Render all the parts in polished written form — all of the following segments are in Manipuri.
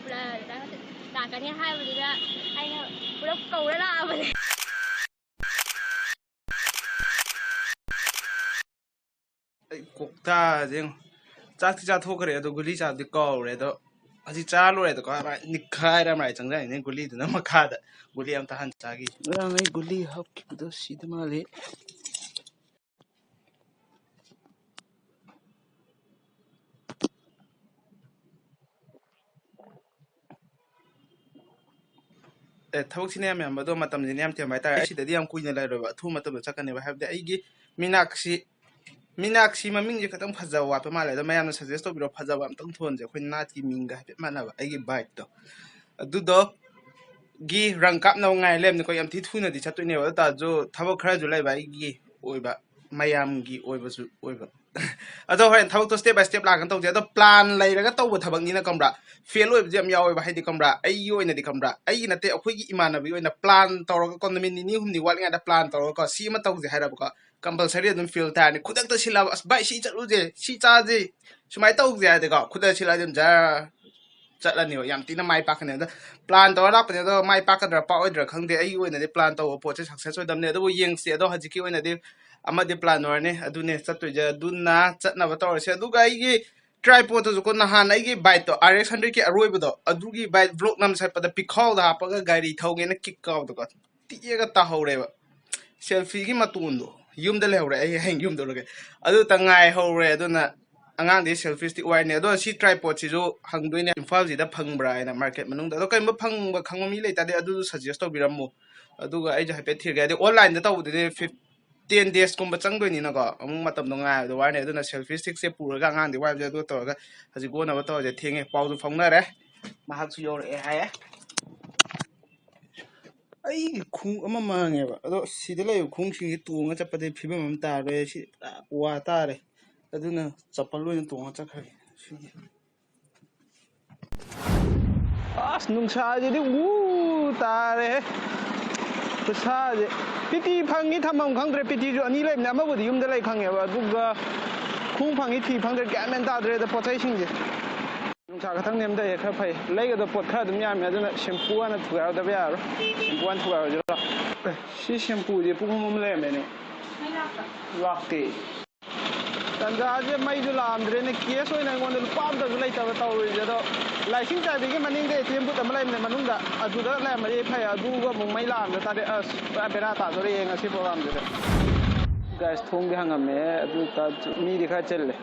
pula takkannya hai begitu ayo udah kau lah apa deh kokta jeng cak thok kare to guli cha di kau re to aji cha lo re to ka ra nikhai ra mai chang ne guli de na makha da guli am ta han cha gi ra ngai guli hap ki do si de ma le thok sine am do matam jine am te mai ta si de di am kuina la ro ba thu matam cha kan ne ba hab de ai gi Meenakshi ममिंग खतम फजावा पे माले तो मैं सजेस्ट तो बिरो फजावा तंग थोन जे खोई नाथ की मिंग है मानबा आई बाइक तो अदुदो गी रंग काप नौ ngai lem ko yam thi thuna di chatui ne wa ta jo thabo khara jo lai bai gi oiba mayam gi oiba su oiba ado horen thabo to step by step la kan to je to plan lai ra ga to thabak ni na kamra fail oiba jam yaw oiba haidi kamra ai yo ina di kamra ai na te akhoi gi imana bi oina plan to ro ko min ni hum ni wal nga da plan to ro ko si ma to je haira ko compulsory adum feel ta ni khudak to sila as bai si chalu je si cha je sumai to je de ko khudak sila dum ja चलनी हो याम तीना माई पाखने द प्लान तो लापने दो माई पाखद्र पाओद्र खंगदे आई ओइनदे प्लान तो पोचे सक्सेस ओइदमने दो येंगसे दो हजिकी ओइनदे अमदे प्लान ओरने अदुने चतुजे दुना चतनब तोरसे दुगा आइगी ट्राइपॉड तो को नहान आइगी बाइक तो RX 100 की अरोइबदो अदुगी बाइक ब्लॉक नम सपद पिखाव दा हापगा गाड़ी थौगेना किक काव दो तिएगा ताहौरेबा सेल्फी की मतुंदो युमदे लेहौरे आई हेंग युमदो लगे अदु तंगाई हौरे अदुना angang di selfie stick wire ne do si tripod si jo hangdoi ne imphal ji da phangbra ina market manung da do kai ma phangba khangma mi leita de adu suggest to biramu adu ga ai ja happy thir ga de online da taw de 10 days kum ba changdoi ni na ko amung matam no nga do wire ne adu na selfie stick se pura ga angang di wire ja do to ga haji go na ba to je thenge pau du phangna re ma hak su yo re ha ai khung ama mange ba ado si de lai khung sing tu nga chapade phibam am ta re si wa ta re aduna chapal loin tonga chakhai as nungsa je di tare kusa je piti phangi thamam khangdre piti jo ani lem na ma budi yum de lai khange ba duga khung phangi thi phangdre gamen ta dre da pochai sing je nungsa ka thang nem da ye kha phai lai ga do pot kha dum yam ya duna shampoo ana thuga da ba ya ro shampoo an thuga jo si shampoo je pung mum le me ne lakte तंजाजे मई जो लामद्रे ने केस होइना गोन लुपाम द जुलै तब तौरि जदो लाइसिंग चाबी के मनिंग दे एटीएम बुत अमलै ने मनुंग दा अजुदा ला मरे फै अदु गो मुंग मई लाम दा तादे अस बेरा ता जोरे यंग असि प्रोग्राम दे गाइस थोंग दे हंगमे अदु ता मी दिखा चलले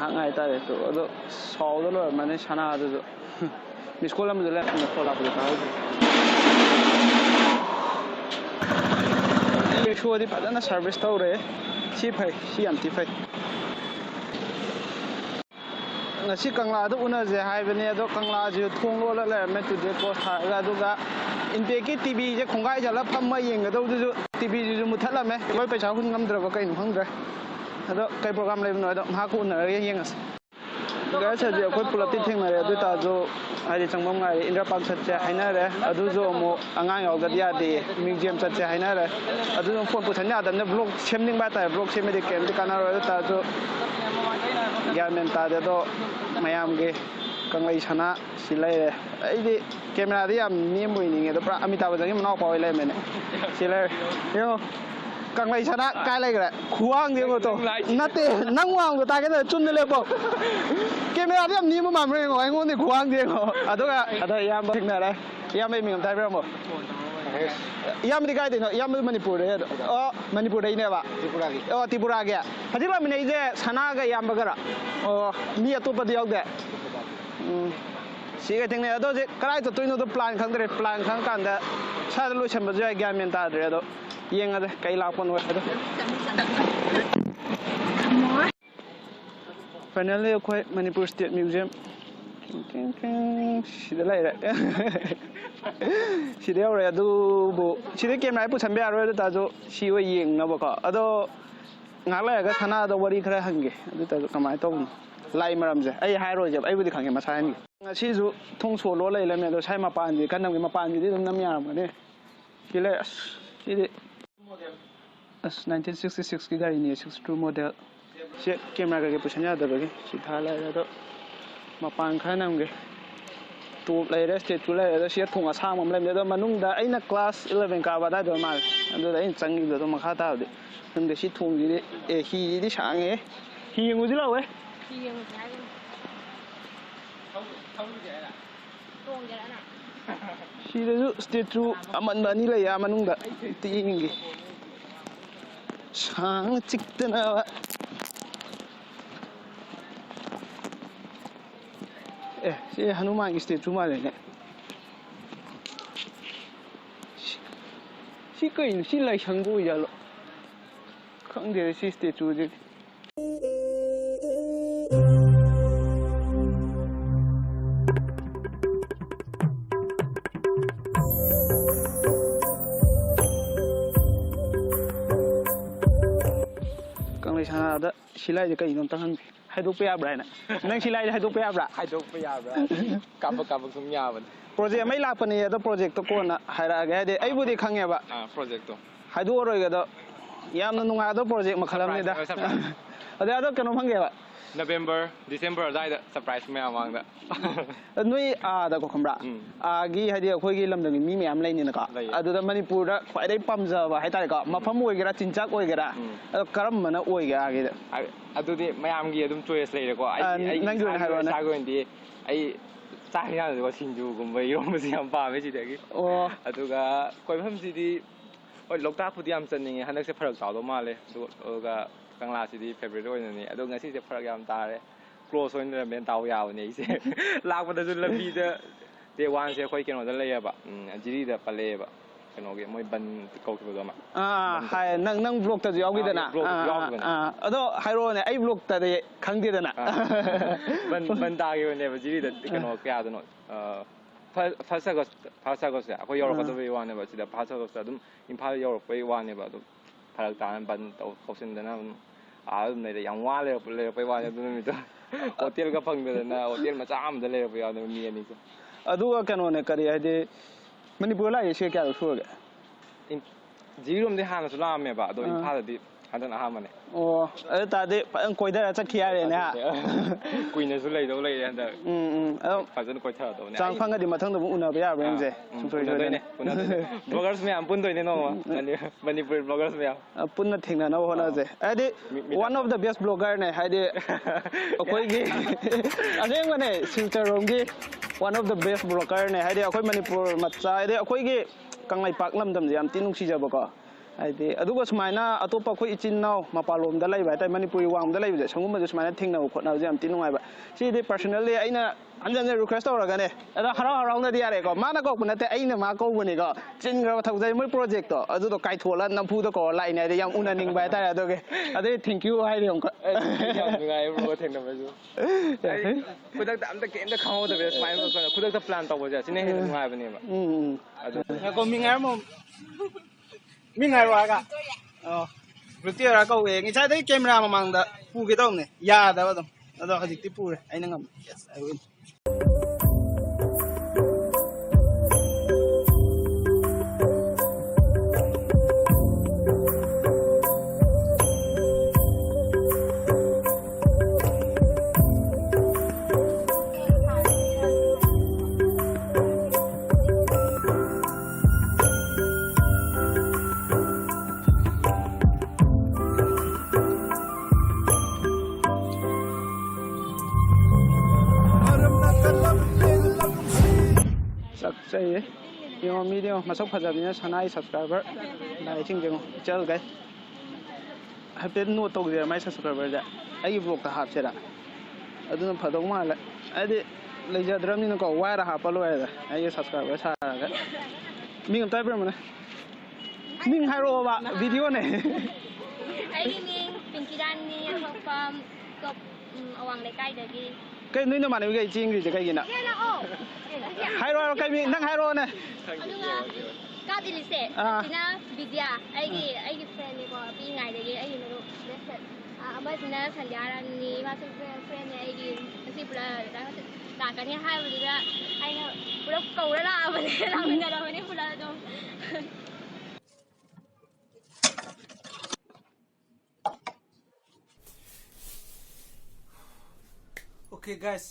हांगाय तारे तो अदो सौद लो माने सना अदु मिस्कोल हम जले ने फोला पुल का ये शो दि पदना सर्विस तौरे सी फै सी एम टी फै ngasi kangla do una je haibane do kangla je thonglo la la me tu de post ha ga do ga inte ki tv je khongai jala phamma yeng ga do ju tv ju muthala me loi paisa hun ngam dra ba kai phangdra ado kai program le no do ma ku na re yeng as ga cha je khoi pulati thing na re do ta jo ai changmam ngai indra park chat che haina re adu jo mo angang yaw ga dia de museum chat che haina re adu jo phone pu thanya da ne vlog semning ba ta vlog sem de kem de kana ro ta jo Gamen ta de do mayam ge Kanglei Sana silai ai di camera di am ni mui ni nge do pra Amitabh Bachchan ki no pa lai me ne silai yo Kanglei Sana kai lai ga khuang de go to nate nang wang do ta ke chun le bo camera di am ni mu mam re ngo ai ngo ni khuang de go ado yam ba thik na lai yam me ming tai bra mo yam di kai de no yam Manipur de o Manipur dei ne ba Tripura ge haji ba mine je sana ga yam ba ga o mi atu pa diog de si ga thing ne ado je karai to tuino do plan khang dre plan khang kan da sa lu cham ba je ga men ta dre do yeng ade kai la pon wa ado finally khoi Manipur State Museum Sida lai ra Sida yaw ra adu bu sida camera pu chambe aro da jo si wo yeng na ba ko ado ngak lai ga thana do wari khara hange adu ta kamai to lai maram je ai hai ro je ai bu di khange ma sai ni ngasi ju thong so lo lai la me do sai ma pan ji kan nam ge ma pan ji di dum nam yam ga ne ki lai si di 1966 ki gari ni 62 model si camera ga ge pu chanya da ba ge si tha lai da do ma pan kha nam ge ꯇꯣꯞ ꯂꯩꯔꯦ ꯁ꯭ꯇꯦꯆꯨ ꯂꯩꯔꯦ ꯑꯗꯣ ꯁꯤꯗ ꯊꯣꯡ ꯑꯁꯥꯡꯕ ꯑꯃ ꯂꯩꯕꯅꯦ ꯑꯗꯣ ꯃꯅꯨꯡꯗ ꯑꯩꯅ ꯀ꯭ꯂꯥꯁ 11 ꯀꯥꯕ ꯑꯗꯥꯏꯗ ꯃꯥꯜꯂꯦ ꯑꯗꯨꯗ ꯑꯩꯅ ꯆꯪꯉꯤꯕꯗꯣ ꯑꯗꯨꯝ ꯃꯈꯥ ꯇꯥꯕꯗꯤ ꯈꯪꯗꯦ ꯁꯤ ꯊꯣꯡꯁꯤꯗꯤ ꯍꯤꯁꯤꯗꯤ ꯁꯥꯡꯉꯦ ꯍꯤ ꯌꯦꯡꯉꯨꯁꯤ ꯂꯥꯛꯋꯦ ꯍꯤ ꯌꯦꯡꯉꯨꯁꯤ ꯍꯥꯏꯒꯅꯤ ꯇꯣꯡꯒꯦꯔꯅ ꯁꯤꯗꯁꯨ ꯁ꯭ꯇꯦꯆꯨ ꯑꯃꯟꯕ ꯑꯅꯤ ꯂꯩ ꯃꯅꯨꯡꯗ ꯑꯝꯇ ꯌꯦꯡꯒꯦ ꯁꯥꯡꯅ ꯆꯤꯛꯇꯅꯕ ꯁꯤ ꯍꯅꯨꯃꯥꯟꯒꯤ ꯁ꯭ꯇꯦꯆꯨ ꯃꯥꯜꯂꯦꯅꯦ ꯁꯤ ꯀꯩꯅꯣ ꯁꯤ ꯂꯥꯏꯁꯪꯕ ꯑꯣꯏꯖꯥꯠꯂꯣ ꯈꯪꯗꯦ ꯁꯤ ꯁ꯭ꯇꯦꯆꯨꯁꯦ Kanglei Sanada Silai kayong tangan haidok pa yabra na nang silay haidok pa yabra Kabak sum yaban project may lakpan niya to project to ko na hairaga hade ay budi khangya ba project to haidok oroi ga do yamna nunga do project makhalam ni da ade ado kano phangge ba November December adai surprise me amang da nui da ko khambra gi hadi akhoi gi lamdang mi me am laini na ka adu da Manipur da khwai dai pamja ba hai tai ka mafam oi gera chinchak oi gera karam mana oi ga gi da adu di mayam gi adum choice lai ko ai nang ju hai ba na sa go ndi ai sa ya ko sinju gum bai rom si am pa me si de gi adu ga koi pham si di oi lokta phu di am chan ni hanak se pharak taw do ma le du ga Kangla City February oinani adu ngasi se pharak yam tare close oinna men taw yaw ni se lakpa da lambi da day 1 se khoi keno da lay ba jiri da pale ba keno ge moi ban ko ki ba ma hai nang vlog ta yaw gi da na ado hairo ne ai vlog ta de khang de da na ban da ge ne ba jiri da keno kya da no Phasa go se akhoi yor ka do be wa ne ba sida phasa go sa dum imphal yor pe wa ne ba do pharak ta ban taw khosin da na ne da yang wa le pe wa ne du mi da hotel ka phang da na hotel ma cha am da le pe ya da mi ani ko adu kano ne kari hade Manipur la ye se kya so ga jirom de hana su la me ba do imphal di hadan ha ma ne ta de ang koi da cha khia re ne ha kuina su lai do lai da fajan ko tha do ne chang phang ga di mathang da bu una ba ya ba je sui sui ne bloggers me am pun doi ne no Manipur bloggers me punna thingna na hona je ade one of the best blogger ne hade akoi gi aseng mane filter rom gi one of the best blogger ne hade akoi Manipur macha ade akoi gi Kangleipak lamdam je am tinung si jaba ko ade aduga sumaina atopa khoi ichin naw mapalom da lai ba tai Manipuri wang da lai je sangum ma sumaina thingna khotna je am tinung ai ba si de personally aina anjan request tawra ne ada harau na di are ko mana ko kunate aina ma ko bune ko chin gra thau moi project to adu to kai thola nampu to ko lai ne de yam unaning ba ta ado ge ade thank you hai de ko ngai ro theng na ba ju kudak da am da ke da khau da be smile ko kudak da plan taw ja sine he ngai ba ne ba adu ko mi ngai mo mi ngai wa ga Ruti ra ko we ngi chai dai camera ma mang da pu ge dong ne ya da ba dong ado hajik ti pu re aina ngam yes I win Say, yung video masuk phajabina sanai subscriber dai ching jeng chal gai happy no to ge mai subscriber ja ai vlog ta hap chera aduna phadong ma la adi leijadram ni ko wire ha palo ai da ai subscriber sa ga ming tai ber mana ming hairo ba video ne ai ming pinkidan ni thopam top awang le kai da gi cái nơi mà này cái chiên gì cái gì nè hai rồi cái miếng năng hai rồi nè cái gì lì na Vidya ai cái friend này có bị ngài đấy ai cái nó bây giờ nó thành ra ni mà friend này cái gì bla đã cái này hai bây giờ ai nó bữa cầu đó là bây giờ làm mình là mình bla đâu Okay guys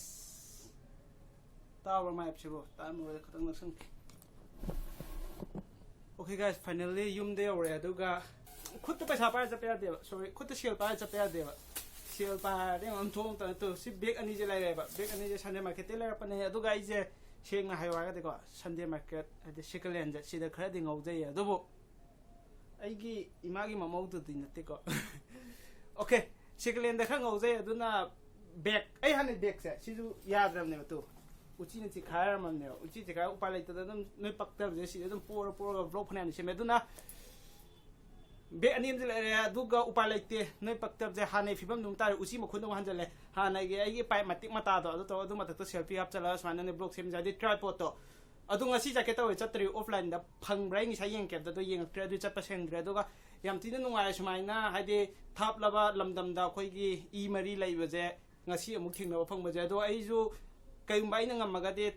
Tower map chiro time mo khatang na sang Okay guys finally yum de ore aduga khut paisa pa cha pa de sorry khut sel pa cha pa de sel pa de am thong ta to si bag ani je lai ba bag ani je Sunday market te lai pa ne aduga I je seng na hai wa ga de ko Sunday market ade Shikalen je sida khara de ngau je adubu ai gi imagi mamau tu din te ko Okay Shikalen de khang ngau je aduna bag ai han bag se sisu yadram ne tu uchi ni chikhara man ne uchi chikhara upa lai ta dum noi pakta je si dum por vlog phane se me duna be anim je le du ga upa lai te noi pakta je hanai fibam dum tar uchi makhun dum han je le hanai ge ai pai matik mata do to du matak to selfie up chala sman ne blog sem ja di tripod to adu ngasi ja ke to chatri offline da phang brai ni sa yeng ke do yeng tre du chat pa seng dre do ga yam tin nu ngai smai na ha de thap laba lamdam da khoi gi I mari lai ba je ngasi amuk thing na phang ba je do ai ju Kayong bayi na mga gadi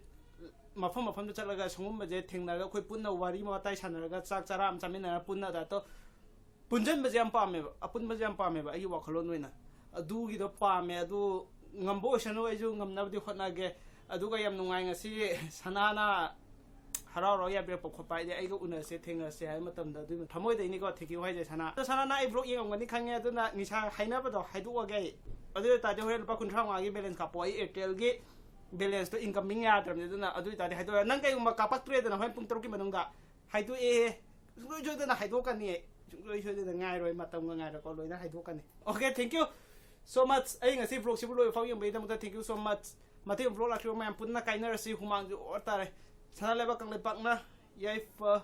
mafam tu talaga sungum ba je thengna khoi punna wari ma tai sanaraga chak chara am chamina punna da to punjan ba je am pa me apun ba je am pa me ba ai wa kholon noina adu gi do pa me adu ngambo sano ai ju ngamna di khotna ge adu ga yam nungai ngasi sanana harau ro ya bre pok khopai de ai go una se thengna se ai matam da du thamoi de ni ko theki hai je sana to sanana ai vlog yeng ngani khange adu na ni sa haina ba do haidu wa ge adu ta je hore pa kun thang wa gi balance ka poi airtel gi balance to incoming ya tram de na adu ta de haido nang kai ma kapak tre de na hoi pung tro ki manunga haidu e loi jo de na haido kan ni loi jo de ngai roi matam ngai ro ko loi na haido kan ni okay thank you so much ai ngasi vlog si loi fau yeng be dam ta thank you so much mate vlog la kro ma pun na kai na si humang ju or ta re sana leba Kangleipak na yai fa